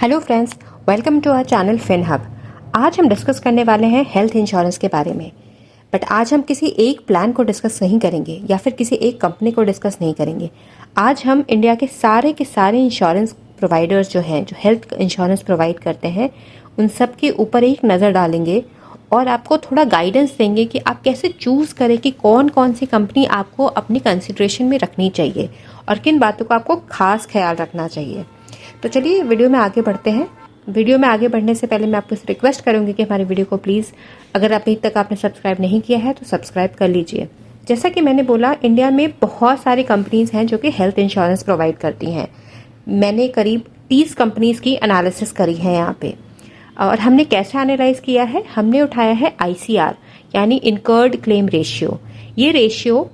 Hello friends, welcome to our channel Fin Hub. आज हम discuss करने वाले हैं हेल्थ इंश्योरेंस के बारे में। बट आज हम किसी एक प्लान को डिस्कस नहीं करेंगे या फिर किसी एक कंपनी को डिस्कस नहीं करेंगे। आज हम इंडिया के सारे इंश्योरेंस प्रोवाइडर्स जो हैं, जो हेल्थ इंश्योरेंस प्रोवाइड करते हैं, उन सब के ऊपर एक नज़र डालेंगे और आपको थोड़ा गाइडेंस देंगे कि आप कैसे चूज़ करें कि कौन कौन सी कंपनी आपको अपनी कंसिडरेशन में रखनी चाहिए और किन बातों का आपको खास ख्याल रखना चाहिए। तो चलिए वीडियो में आगे बढ़ते हैं। वीडियो में आगे बढ़ने से पहले मैं आपको रिक्वेस्ट करूंगी कि हमारी वीडियो को प्लीज़, अगर अभी तक आपने सब्सक्राइब नहीं किया है तो सब्सक्राइब कर लीजिए। जैसा कि मैंने बोला, इंडिया में बहुत सारी कंपनीज हैं जो कि हेल्थ इंश्योरेंस प्रोवाइड करती हैं। मैंने करीब 30 कंपनीज की एनालिसिस करी है यहाँ पे। और हमने कैसे एनालाइज किया है? हमने उठाया है ICR यानी इनकर्ड क्लेम रेशियो। ये रेशियो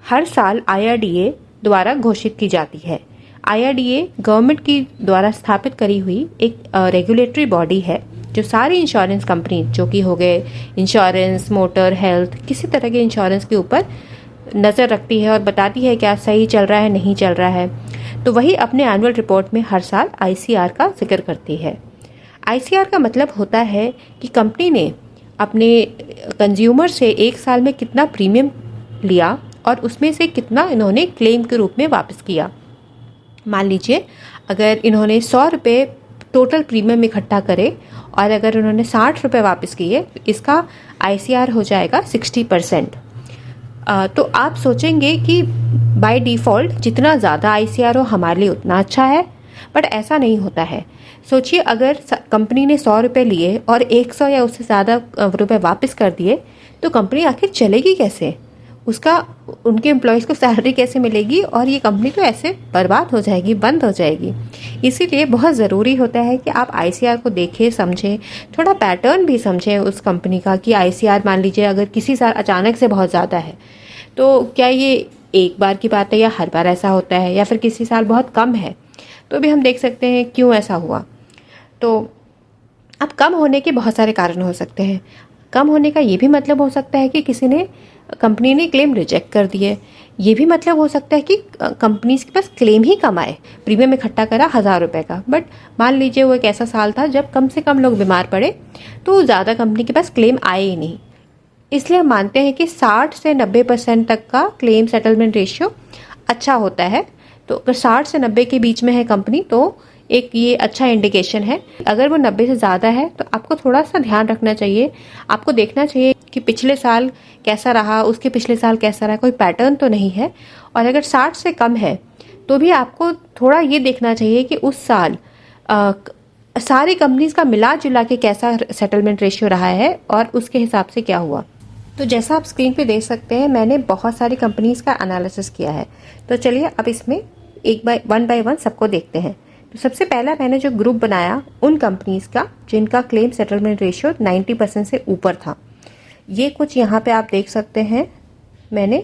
हर साल IRDA द्वारा घोषित की जाती है। IRDA गवर्नमेंट की द्वारा स्थापित करी हुई एक रेगुलेटरी बॉडी है जो सारी इंश्योरेंस कंपनी, जो कि हो गए इंश्योरेंस, मोटर, हेल्थ, किसी तरह के इंश्योरेंस के ऊपर नज़र रखती है और बताती है क्या सही चल रहा है, नहीं चल रहा है। तो वही अपने एनुअल रिपोर्ट में हर साल ICR का जिक्र करती है। ICR का मतलब होता है कि कंपनी ने अपने कंज्यूमर से एक साल में कितना प्रीमियम लिया और उसमें से कितना इन्होंने क्लेम के रूप में वापस किया। मान लीजिए अगर इन्होंने 100 रुपये टोटल प्रीमियम इकट्ठा करे और अगर उन्होंने 60 रुपये वापस किए तो इसका ICR हो जाएगा 60%। तो आप सोचेंगे कि बाय डिफ़ॉल्ट जितना ज़्यादा ICR हो हमारे लिए उतना अच्छा है, बट ऐसा नहीं होता है। सोचिए अगर कंपनी ने 100 रुपये लिए और 100 या उससे ज़्यादा रुपये वापस कर दिए तो कंपनी आखिर चलेगी कैसे? उसका उनके एम्प्लॉयज़ को सैलरी कैसे मिलेगी? और ये कंपनी तो ऐसे बर्बाद हो जाएगी, बंद हो जाएगी। इसीलिए बहुत ज़रूरी होता है कि आप ICR को देखें, समझें, थोड़ा पैटर्न भी समझें उस कंपनी का कि ICR मान लीजिए अगर किसी साल अचानक से बहुत ज़्यादा है तो क्या ये एक बार की बात है या हर बार ऐसा होता है, या फिर किसी साल बहुत कम है तो भी हम देख सकते हैं क्यों ऐसा हुआ। तो अब कम होने के बहुत सारे कारण हो सकते हैं। कम होने का ये भी मतलब हो सकता है कि कंपनी ने क्लेम रिजेक्ट कर दिए। ये भी मतलब हो सकता है कि कंपनी के पास क्लेम ही कम आए। प्रीमियम इकट्ठा करा 1000 रुपये का, बट मान लीजिए वो एक ऐसा साल था जब कम से कम लोग बीमार पड़े तो ज़्यादा कंपनी के पास क्लेम आए ही नहीं। इसलिए हम मानते हैं कि 60 से 90% तक का क्लेम सेटलमेंट रेशियो अच्छा होता है। तो अगर 60 से 90 के बीच में है कंपनी तो एक ये अच्छा इंडिकेशन है। अगर वो 90 से ज़्यादा है तो आपको थोड़ा सा ध्यान रखना चाहिए। आपको देखना चाहिए कि पिछले साल कैसा रहा, उसके पिछले साल कैसा रहा, कोई पैटर्न तो नहीं है। और अगर 60 से कम है तो भी आपको थोड़ा ये देखना चाहिए कि उस साल सारी कंपनीज का मिला जुला के कैसा सेटलमेंट रेशियो रहा है और उसके हिसाब से क्या हुआ। तो जैसा आप स्क्रीन पे देख सकते हैं, मैंने बहुत सारी कंपनीज का एनालिसिस किया है। तो चलिए अब इसमें वन बाय वन सबको देखते हैं। तो सबसे पहला मैंने जो ग्रुप बनाया उन कंपनीज का जिनका क्लेम सेटलमेंट रेशियो 90% से ऊपर था। ये कुछ यहाँ पे आप देख सकते हैं। मैंने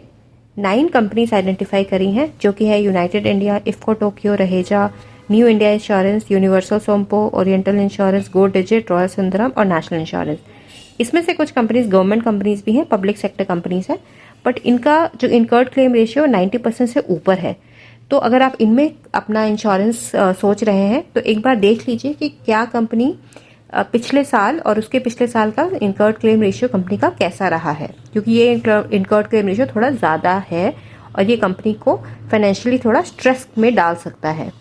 9 कंपनीज आइडेंटिफाई करी हैं, जो कि है United India, IFFCO Tokio, Raheja, New India insurance, Universal Sompo, Oriental insurance, Go Digit, Royal Sundaram और नेशनल इंश्योरेंस। इसमें से कुछ कंपनीज गवर्नमेंट कंपनीज भी हैं, पब्लिक सेक्टर कंपनीज हैं, बट इनका जो इनकर्ड क्लेम रेशियो 90% से ऊपर है। तो अगर आप इनमें अपना इंश्योरेंस सोच रहे हैं तो एक बार देख लीजिए कि क्या कंपनी पिछले साल और उसके पिछले साल का इनकर्ड क्लेम रेशियो कंपनी का कैसा रहा है, क्योंकि ये इनकर्ड क्लेम रेशियो थोड़ा ज़्यादा है और ये कंपनी को फाइनेंशियली थोड़ा स्ट्रेस में डाल सकता है।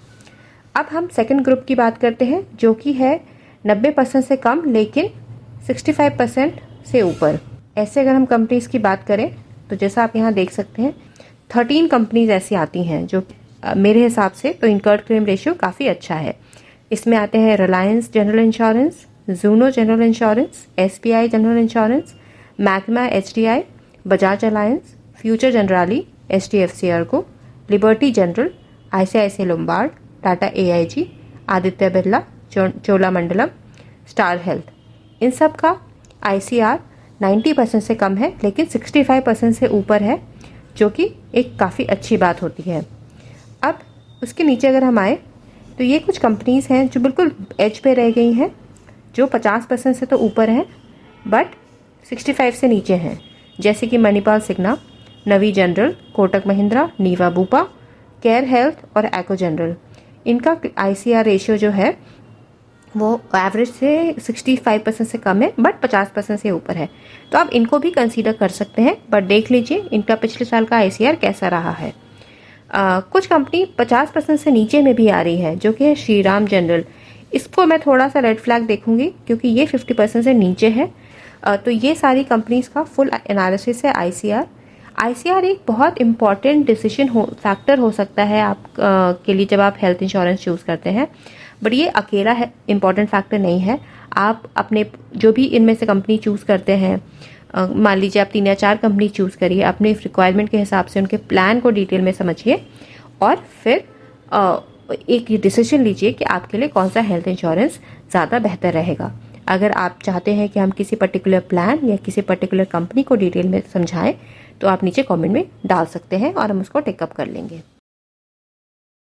अब हम सेकंड ग्रुप की बात करते हैं, जो कि है 90% से कम लेकिन 65% से ऊपर। ऐसे अगर हम कंपनीज की बात करें तो जैसा आप यहाँ देख सकते हैं 13 कंपनीज ऐसी आती हैं जो मेरे हिसाब से तो इनकर्ड क्लेम रेशियो काफ़ी अच्छा है। इसमें आते हैं Reliance general insurance, Zuno general insurance, SBI general insurance, Magma HDI, Bajaj Allianz, Future Generali, HDFC Ergo, Liberty general, ICICI Lombard, Tata AIG, Aditya Birla, Cholamandalam, Star Health. इन सब का ICR 90% से कम है लेकिन 65% से ऊपर है, जो कि एक काफ़ी अच्छी बात होती है। अब उसके नीचे अगर हम आए तो ये कुछ कंपनीज हैं जो बिल्कुल एज पे रह गई हैं, जो 50% से तो ऊपर हैं बट 65 से नीचे हैं, जैसे कि Manipal Cigna, Navi general, Kotak Mahindra, Niva Bupa, care health और एको जनरल। इनका ICR रेशियो जो है वो एवरेज से 65% से कम है, बट 50% से ऊपर है, तो आप इनको भी कंसीडर कर सकते हैं। बट देख लीजिए इनका पिछले साल का ICR कैसा रहा है। कुछ कंपनी 50% से नीचे में भी आ रही है, जो कि है श्रीराम जनरल। इसको मैं थोड़ा सा रेड फ्लैग देखूंगी, क्योंकि ये 50% से नीचे है। तो ये सारी कंपनीज का फुल एनालिसिस है ICR एक बहुत इंपॉर्टेंट डिसीजन फैक्टर हो सकता है आप के लिए जब आप हेल्थ इंश्योरेंस चूज़ करते हैं, बट ये अकेला है इम्पॉर्टेंट फैक्टर नहीं है। आप अपने जो भी इनमें से कंपनी चूज़ करते हैं, मान लीजिए आप 3 या 4 कंपनी चूज़ करिए, अपने रिक्वायरमेंट के हिसाब से उनके प्लान को डिटेल में समझिए और फिर एक डिसीजन लीजिए कि आपके लिए कौन सा हेल्थ इंश्योरेंस ज़्यादा बेहतर रहेगा। अगर आप चाहते हैं कि हम किसी पर्टिकुलर प्लान या किसी पर्टिकुलर कंपनी को डिटेल में समझाएं, तो आप नीचे कमेंट में डाल सकते हैं और हम उसको टेकअप कर लेंगे।